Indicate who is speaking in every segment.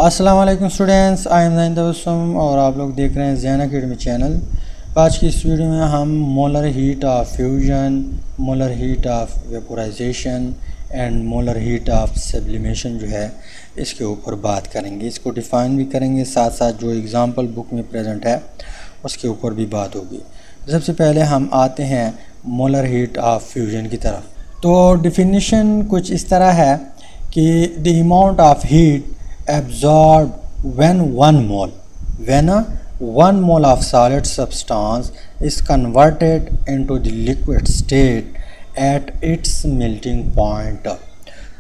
Speaker 1: अस्सलाम वालेकुम students, I am ज़ैन तबस्सुम और आप लोग देख रहे हैं ज़ैन अकेडमी चैनल। आज की इस वीडियो में हम molar heat of fusion, molar heat of vaporisation and molar heat of sublimation जो है इसके ऊपर बात करेंगे। इसको डिफ़ाइन भी करेंगे, साथ साथ जो एग्ज़ाम्पल बुक में प्रेजेंट है उसके ऊपर भी बात होगी। सबसे पहले हम आते हैं मोलर हीट ऑफ फ्यूजन की तरफ। तो डिफिनीशन कुछ इस तरह है कि the amount of heat absorbed when one mole of solid substance is converted into the liquid state at its melting point।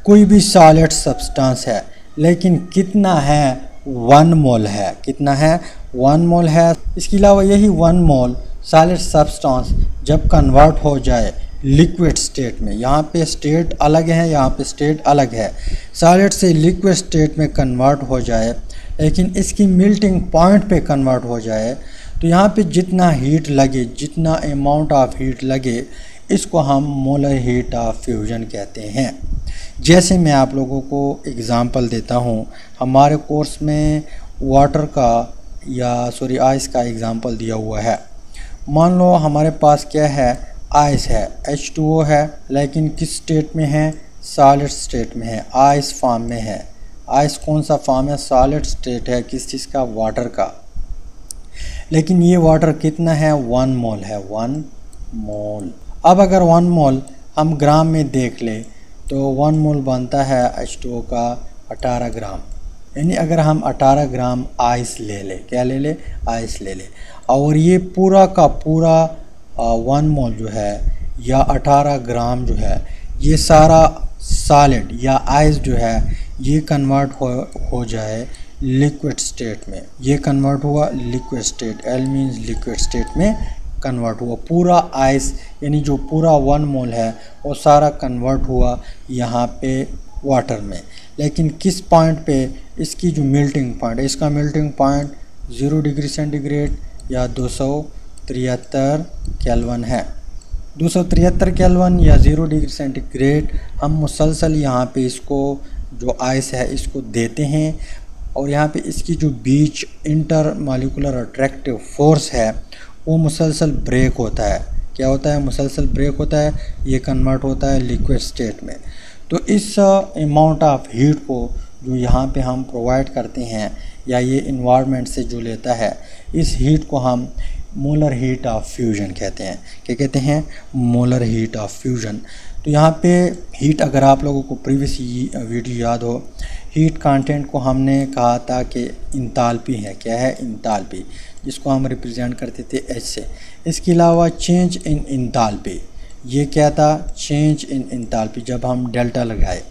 Speaker 1: कोई भी सॉलिड सब्सटेंस है लेकिन कितना है, 1 मोल है। कितना है, 1 मोल है। इसके अलावा यही 1 मोल सॉलिड सब्सटेंस जब कन्वर्ट हो जाए लिक्विड स्टेट में, यहाँ पे स्टेट अलग है, यहाँ पे स्टेट अलग है, सॉलिड से लिक्विड स्टेट में कन्वर्ट हो जाए लेकिन इसकी मेल्टिंग पॉइंट पे कन्वर्ट हो जाए, तो यहाँ पे जितना हीट लगे, जितना अमाउंट ऑफ हीट लगे, इसको हम मोलर हीट ऑफ फ्यूजन कहते हैं। जैसे मैं आप लोगों को एग्ज़ाम्पल देता हूँ, हमारे कोर्स में वाटर का आइस का एग्ज़ाम्पल दिया हुआ है। मान लो हमारे पास क्या है, आइस है, H2O है, लेकिन किस स्टेट में है, सॉलिड स्टेट में है, आइस फॉर्म में है। आइस कौन सा फॉर्म है, सॉलिड स्टेट है, किस चीज़ का, वाटर का। लेकिन ये वाटर कितना है, 1 मोल है, 1 मोल। अब अगर 1 मोल हम ग्राम में देख ले तो 1 मोल बनता है H2O का 18 ग्राम। यानी अगर हम 18 ग्राम आइस ले ले, क्या ले ले, आइस ले ले, और ये पूरा का पूरा 1 मोल जो है या 18 ग्राम जो है, ये सारा सॉलिड या आइस जो है ये कन्वर्ट हो जाए लिक्विड स्टेट में। ये कन्वर्ट हुआ liquid state, L means liquid state में कन्वर्ट हुआ। पूरा आइस यानी जो पूरा 1 मोल है वो सारा कन्वर्ट हुआ यहाँ पे वाटर में। लेकिन किस पॉइंट पे, इसकी जो मेल्टिंग पॉइंट है, इसका मेल्टिंग पॉइंट 0 डिग्री सेंटीग्रेड या 273 केल्विन है। 273 केल्विन या 0 डिग्री सेंटीग्रेड हम मुसलसल यहाँ पे इसको जो आइस है इसको देते हैं, और यहाँ पे इसकी जो बीच इंटर मॉलिक्यूलर अट्रैक्टिव फोर्स है वो मुसलसल ब्रेक होता है। क्या होता है, मुसलसल ब्रेक होता है, ये कन्वर्ट होता है लिक्विड स्टेट में। तो इस अमाउंट ऑफ हीट को जो यहाँ पे हम प्रोवाइड करते हैं या ये इन्वायरमेंट से जो लेता है, इस हीट को हम मोलर हीट ऑफ फ्यूजन कहते हैं। क्या कहते हैं, मोलर हीट ऑफ फ्यूजन। तो यहाँ पे हीट, अगर आप लोगों को प्रीवियस वीडियो याद हो, हीट कंटेंट को हमने कहा था कि इंताल्पी है। क्या है, इंताल्पी, जिसको हम रिप्रेजेंट करते थे H से। इसके अलावा चेंज इन इंताल्पी, ये क्या था, चेंज इन इंताल्पी, जब हम डेल्टा लगाए,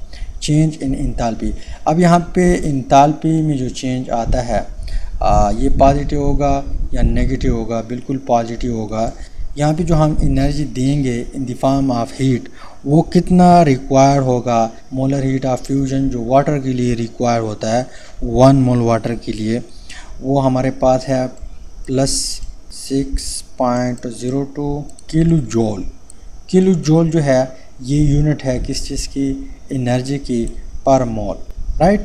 Speaker 1: चेंज इन इंताल्पी। अब यहाँ पे इंताल्पी में जो चेंज आता है ये पॉजिटिव होगा या नेगेटिव होगा, बिल्कुल पॉजिटिव होगा। यहाँ पे जो हम एनर्जी देंगे इन द फॉर्म ऑफ हीट, वो कितना रिक्वायर होगा, मोलर हीट ऑफ फ्यूजन जो वाटर के लिए रिक्वायर होता है, 1 मोल वाटर के लिए, वो हमारे पास है +6.02 किलो जूल। किलो जूल जो है ये यूनिट है किस चीज़ की, एनर्जी की, पर मोल, राइट।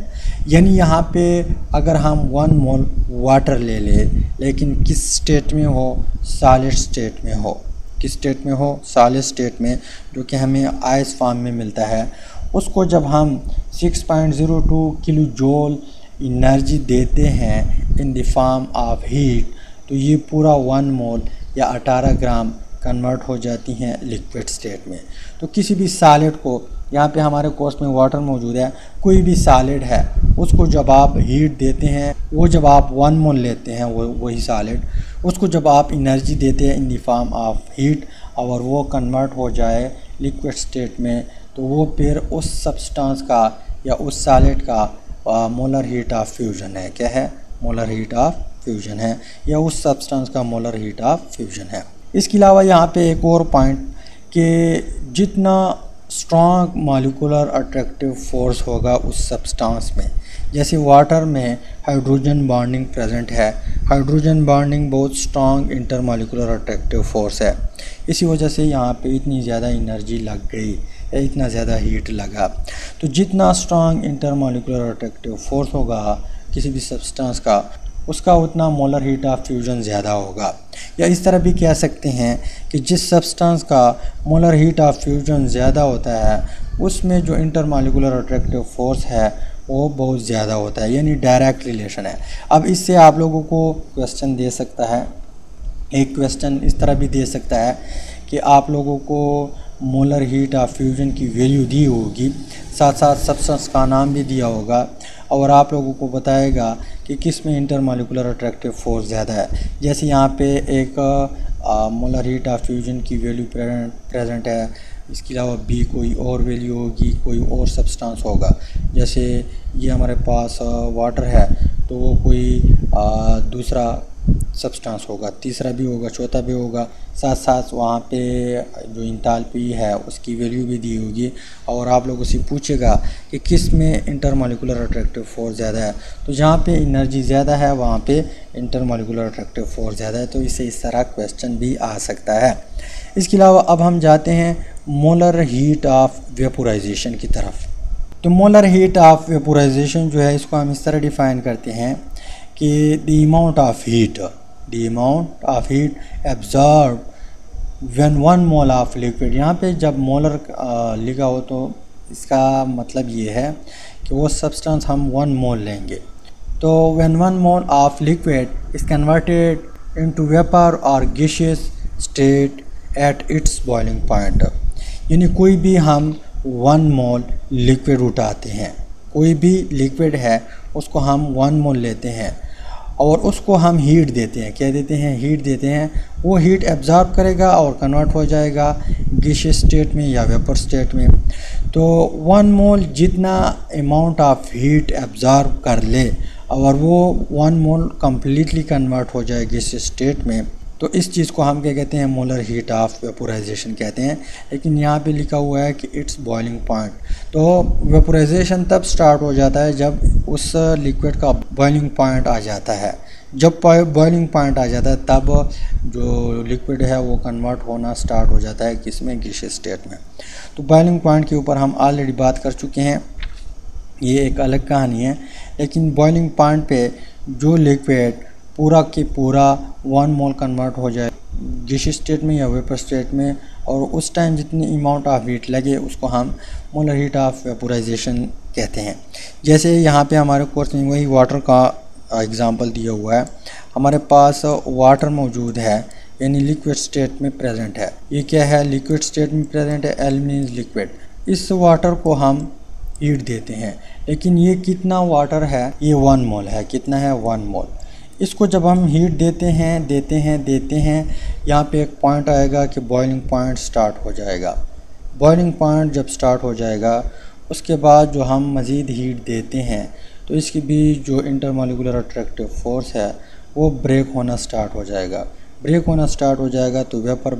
Speaker 1: यानी यहाँ पे अगर हम 1 मोल वाटर ले ले, लेकिन किस स्टेट में हो, सॉलिड स्टेट में हो। किस स्टेट में हो, सॉलिड स्टेट में, जो कि हमें आइस फॉर्म में मिलता है, उसको जब हम 6.02 किलो जूल एनर्जी देते हैं इन द फॉर्म ऑफ हीट, तो ये पूरा 1 मोल या 18 ग्राम कन्वर्ट हो जाती हैं लिक्विड स्टेट में। तो किसी भी सॉलिड को, यहाँ पे हमारे कोर्स में वाटर मौजूद है, कोई भी सॉलिड है उसको जब आप हीट देते हैं, वो जब आप 1 मोल लेते हैं, वही सॉलिड, उसको जब आप एनर्जी देते हैं इन द फॉर्म ऑफ हीट और वो कन्वर्ट हो जाए लिक्विड स्टेट में, तो वो फिर उस सब्सटेंस का या उस सॉलिड का मोलर हीट ऑफ फ्यूजन है। क्या है, मोलर हीट ऑफ फ्यूजन है, या उस सब्सटेंस का मोलर हीट ऑफ फ्यूजन है। इसके अलावा यहाँ पे एक और पॉइंट कि जितना स्ट्रॉन्ग मॉलिक्यूलर अट्रैक्टिव फोर्स होगा उस सब्सटेंस में, जैसे वाटर में हाइड्रोजन बॉन्डिंग प्रेजेंट है, हाइड्रोजन बॉन्डिंग बहुत स्ट्रॉन्ग इंटरमॉलिक्यूलर अट्रैक्टिव फोर्स है, इसी वजह से यहाँ पे इतनी ज़्यादा एनर्जी लग गई, इतना ज़्यादा हीट लगा। तो जितना स्ट्रॉन्ग इंटरमॉलिक्यूलर अट्रैक्टिव फोर्स होगा, किसी भी सब्सटेंस का, उसका उतना मोलर हीट ऑफ फ्यूजन ज़्यादा होगा। या इस तरह भी कह सकते हैं कि जिस सब्सटेंस का मोलर हीट ऑफ फ्यूजन ज़्यादा होता है उसमें जो इंटरमॉलिक्यूलर अट्रैक्टिव फोर्स है वो बहुत ज़्यादा होता है, यानी डायरेक्ट रिलेशन है। अब इससे आप लोगों को क्वेश्चन दे सकता है, एक क्वेश्चन इस तरह भी दे सकता है कि आप लोगों को मोलर हीट ऑफ फ्यूजन की वैल्यू दी होगी, साथ साथ सब्सटेंस का नाम भी दिया होगा और आप लोगों को बताएगा कि किस में इंटरमॉलिक्यूलर अट्रैक्टिव फोर्स ज़्यादा है। जैसे यहाँ पे एक मोलर हीट ऑफ फ्यूजन की वैल्यू प्रेजेंट है, इसके अलावा बी कोई और वैल्यू होगी, कोई और सब्सटेंस होगा। जैसे ये हमारे पास वाटर है तो वो कोई दूसरा सब्सटेंस होगा, तीसरा भी होगा, चौथा भी होगा। साथ साथ वहाँ पे जो इंथैल्पी है उसकी वैल्यू भी दी होगी और आप लोगों से पूछेगा कि किस में इंटरमॉलिक्यूलर अट्रैक्टिव फोर्स ज़्यादा है, तो जहाँ पे एनर्जी ज़्यादा है वहाँ पे इंटरमॉलिक्यूलर अट्रैक्टिव फोर्स ज़्यादा है। तो इससे इस तरह क्वेश्चन भी आ सकता है। इसके अलावा अब हम जाते हैं मोलर हीट ऑफ वेपोराइजेशन की तरफ। तो मोलर हीट ऑफ वेपोराइजेशन जो है इसको हम इस तरह डिफ़ाइन करते हैं कि the amount of heat absorb when 1 mole of liquid. यहाँ पे जब मोलर लिखा हो तो इसका मतलब ये है कि वो सब्सटेंस हम 1 मोल लेंगे। तो when 1 mole of liquid is converted into vapour और gaseous state at its boiling point, यानी कोई भी हम 1 मोल लिक्विड उठाते हैं, कोई भी लिक्विड है उसको हम 1 मोल लेते हैं और उसको हम हीट देते हैं, क्या देते हैं, हीट देते हैं। वो हीट एब्जॉर्ब करेगा और कन्वर्ट हो जाएगा गैसियस स्टेट में या वेपर स्टेट में। तो 1 मोल जितना अमाउंट ऑफ हीट एब्जॉर्ब कर ले और वो 1 मोल कम्प्लीटली कन्वर्ट हो जाए गैसियस स्टेट में, तो इस चीज़ को हम क्या कहते हैं, मोलर हीट ऑफ वेपोराइजेशन कहते हैं। लेकिन यहाँ पे लिखा हुआ है कि इट्स बॉइलिंग पॉइंट। तो वेपोराइजेशन तब स्टार्ट हो जाता है जब उस लिक्विड का बॉइलिंग पॉइंट आ जाता है। जब बॉइलिंग पॉइंट आ जाता है तब जो लिक्विड है वो कन्वर्ट होना स्टार्ट हो जाता है किसमें, गैसियस स्टेट में। तो बॉइलिंग पॉइंट के ऊपर हम ऑलरेडी बात कर चुके हैं, ये एक अलग कहानी है। लेकिन बॉइलिंग पॉइंट पे जो लिक्विड पूरा के पूरा 1 मोल कन्वर्ट हो जाए गैसियस स्टेट में या वेपर स्टेट में, और उस टाइम जितनी अमाउंट ऑफ हीट लगे उसको हम मोलर हीट ऑफ वेपोराइजेशन कहते हैं। जैसे यहाँ पे हमारे कोर्स में वही वाटर का एग्जांपल दिया हुआ है। हमारे पास वाटर मौजूद है यानी लिक्विड स्टेट में प्रेजेंट है। ये क्या है, लिक्विड स्टेट में प्रेजेंट है, एल मीन्स लिक्विड। इस वाटर को हम हीट देते हैं, लेकिन ये कितना वाटर है, ये 1 मोल है। कितना है, 1 मोल। इसको जब हम हीट देते हैं यहाँ पे एक पॉइंट आएगा कि बॉइलिंग पॉइंट स्टार्ट हो जाएगा। बॉइलिंग पॉइंट जब स्टार्ट हो जाएगा उसके बाद जो हम मज़ीद हीट देते हैं तो इसकी भी जो इंटरमॉलिक्यूलर अट्रैक्टिव फोर्स है वो ब्रेक होना स्टार्ट हो जाएगा। ब्रेक होना स्टार्ट हो जाएगा तो वेपर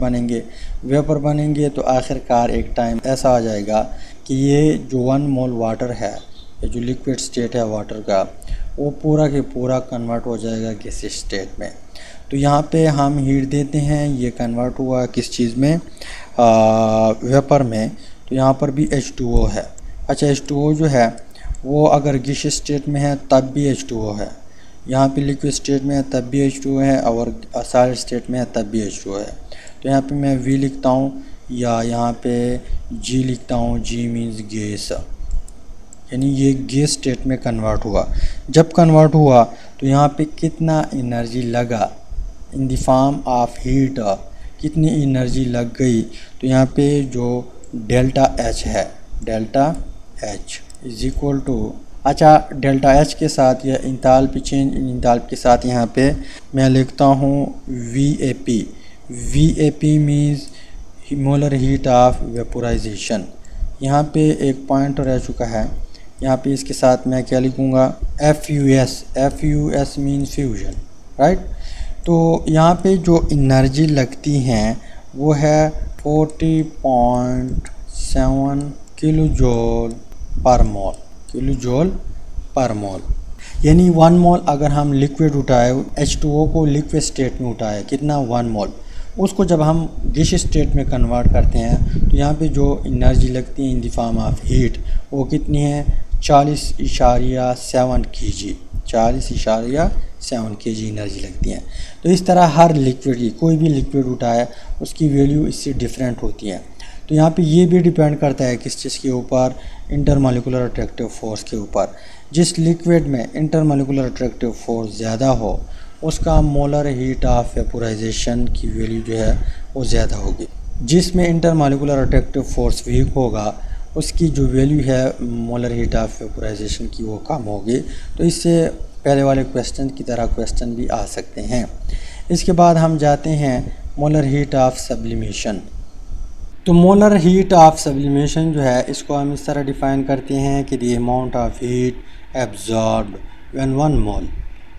Speaker 1: बनेंगे तो आखिरकार एक टाइम ऐसा आ जाएगा कि ये जो 1 मोल वाटर है, ये जो लिक्विड स्टेट है वाटर का, वो पूरा के पूरा कन्वर्ट हो जाएगा गैसियस स्टेट में। तो यहाँ पे हम हीट देते हैं, ये कन्वर्ट हुआ किस चीज़ में, वेपर में। तो यहाँ पर भी H2O है। अच्छा, H2O जो है वो अगर गैसियस स्टेट में है तब भी H2O है, यहाँ पे लिक्विड स्टेट में है तब भी H2O है, और सॉलिड स्टेट में है तब भी H2O है। तो यहाँ पे मैं V लिखता हूँ या यहाँ पे G लिखता हूँ। G मीन्स गैस, यानी ये गैस स्टेट में कन्वर्ट हुआ। जब कन्वर्ट हुआ तो यहाँ पे कितना एनर्जी लगा in the form of heat, कितनी एनर्जी लग गई। तो यहाँ पे जो डेल्टा H है, delta H is equal to, अच्छा डेल्टा H के साथ या इंथैल्पी चेंज इन इंथैल्पी के साथ यहाँ पे मैं लिखता हूँ VAP। VAP means molar heat of vaporisation. यहाँ पे एक पॉइंट रह चुका है, यहाँ पे इसके साथ मैं क्या लिखूँगा, FUS मीन्स फ्यूजन, राइट। तो यहाँ पे जो एनर्जी लगती हैं वो है 40.7 किलो जूल पर मोल। यानी 1 मोल अगर हम लिक्विड उठाए, H2O को लिक्विड स्टेट में उठाए, कितना, 1 मोल, उसको जब हम गैसियस स्टेट में कन्वर्ट करते हैं तो यहाँ पे जो एनर्जी लगती है इन द फॉर्म ऑफ हीट वो कितनी है, 40.7 kg। 40.7 kg एनर्जी लगती है। तो इस तरह हर लिक्विड की, कोई भी लिक्विड उठाए उसकी वैल्यू इससे डिफरेंट होती है। तो यहाँ पे ये भी डिपेंड करता है किस चीज़ के ऊपर, इंटरमॉलिक्यूलर अट्रैक्टिव फोर्स के ऊपर। जिस लिक्विड में इंटरमॉलिक्यूलर अट्रैक्टिव फोर्स ज़्यादा हो उसका मोलर हीट ऑफ वेपोराइजेशन की वैल्यू जो है वो ज़्यादा होगी। जिसमें इंटरमॉलिक्यूलर अट्रैक्टिव फोर्स वीक होगा उसकी जो वैल्यू है मोलर हीट ऑफ वेपोराइजेशन की वो कम होगी। तो इससे पहले वाले क्वेश्चन की तरह क्वेश्चन भी आ सकते हैं। इसके बाद हम जाते हैं मोलर हीट ऑफ सब्लिमेशन। तो मोलर हीट ऑफ सब्लिमेशन जो है इसको हम इस तरह डिफ़ाइन करते हैं कि the amount of heat absorbed when 1 mole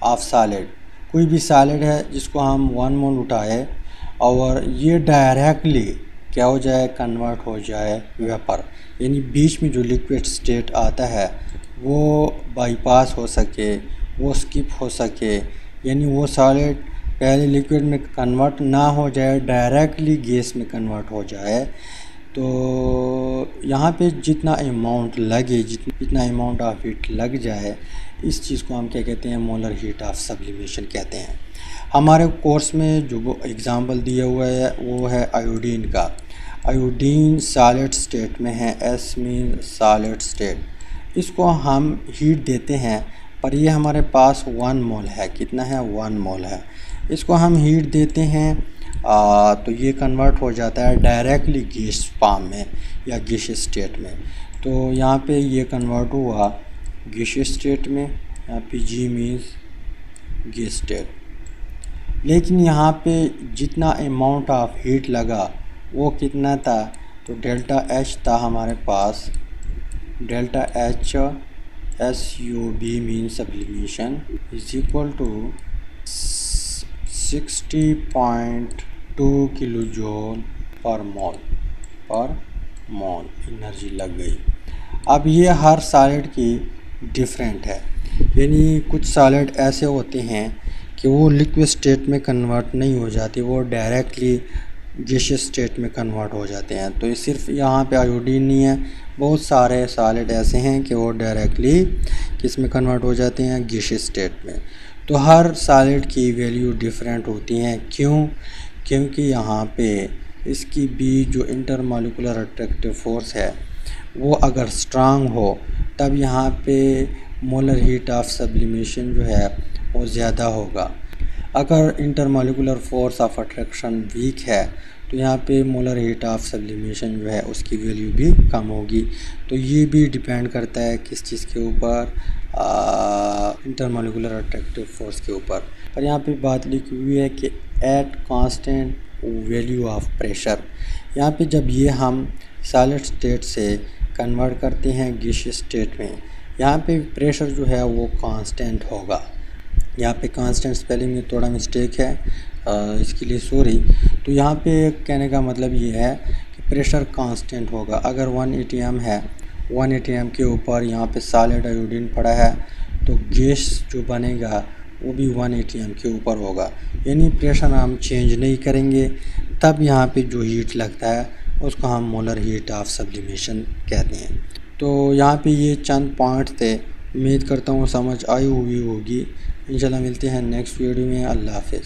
Speaker 1: of solid, कोई भी सॉलिड है जिसको हम 1 मोल उठाए और ये डायरेक्टली क्या हो जाए, कन्वर्ट हो जाए वेपर, यानी बीच में जो लिक्विड स्टेट आता है वो बाईपास हो सके, वो स्किप हो सके, यानी वो सॉलिड पहले लिक्विड में कन्वर्ट ना हो जाए, डायरेक्टली गैस में कन्वर्ट हो जाए। तो यहाँ पे जितना अमाउंट लगे, जितना अमाउंट ऑफ हीट लग जाए, इस चीज़ को हम क्या कहते हैं, मोलर हीट ऑफ सब्लिमेशन कहते हैं। हमारे कोर्स में जो एग्ज़ाम्पल दिया हुआ है वो है आयोडीन का। आयोडीन सॉलिड स्टेट में है, एस मीन सॉलिड स्टेट। इसको हम हीट देते हैं पर ये हमारे पास 1 मोल है, कितना है, 1 मोल है। इसको हम हीट देते हैं तो ये कन्वर्ट हो जाता है डायरेक्टली गैस फॉर्म में या गैसियस स्टेट में। तो यहाँ पे ये कन्वर्ट हुआ गैसियस स्टेट में, यहाँ पे जी मीन्स गैस स्टेट। लेकिन यहाँ पे जितना अमाउंट ऑफ हीट लगा वो कितना था, तो डेल्टा एच था हमारे पास, delta H SUB mean sublimation is equal to 60.2 kilo joule per mole energy लग गई। अब ये हर सॉलिड की डिफरेंट है, यानी कुछ सॉलिड ऐसे होते हैं कि वो लिक्विड स्टेट में कन्वर्ट नहीं हो जाती, वो डायरेक्टली गैसियस स्टेट में कन्वर्ट हो जाते हैं। तो ये सिर्फ यहाँ पे आयोडीन नहीं है, बहुत सारे सॉलिड ऐसे हैं कि वो डायरेक्टली किस में कन्वर्ट हो जाते हैं, गैसियस स्टेट में। तो हर सॉलिड की वैल्यू डिफरेंट होती हैं। क्यों? क्योंकि यहाँ पे इसकी भी जो इंटरमॉलिक्यूलर अट्रैक्टिव फोर्स है वो अगर स्ट्रांग हो तब यहाँ पे मोलर हीट ऑफ सब्लिमेशन जो है वो ज़्यादा होगा। अगर intermolecular force of attraction weak है तो यहाँ पे मोलर हीट ऑफ सब्लिमेशन जो है उसकी वैल्यू भी कम होगी। तो ये भी डिपेंड करता है किस चीज़ के ऊपर, इंटरमॉलिक्यूलर अट्रैक्टिव फोर्स के ऊपर। पर यहाँ पे बात लिखी हुई है कि at constant value of pressure, यहाँ पे जब ये हम सॉलिड स्टेट से कन्वर्ट करते हैं गैसियस स्टेट में, यहाँ पे प्रेशर जो है वो कांस्टेंट होगा। यहाँ पे कांस्टेंट स्पेलिंग में थोड़ा मिस्टेक है, इसके लिए सॉरी। तो यहाँ पे कहने का मतलब ये है कि प्रेशर कांस्टेंट होगा। अगर 1 atm है, 1 atm के ऊपर यहाँ पे सॉलिड आयोडीन पड़ा है तो गैस जो बनेगा वो भी 1 atm के ऊपर होगा, यानी प्रेशर हम चेंज नहीं करेंगे। तब यहाँ पे जो हीट लगता है उसको हम मोलर हीट ऑफ सब्लिमेशन कहते हैं। तो यहाँ पे ये चंद पॉइंट थे, उम्मीद करता हूँ समझ आई हुई होगी। इंशाल्लाह मिलते हैं नेक्स्ट वीडियो में। अल्लाह हाफ़िज़।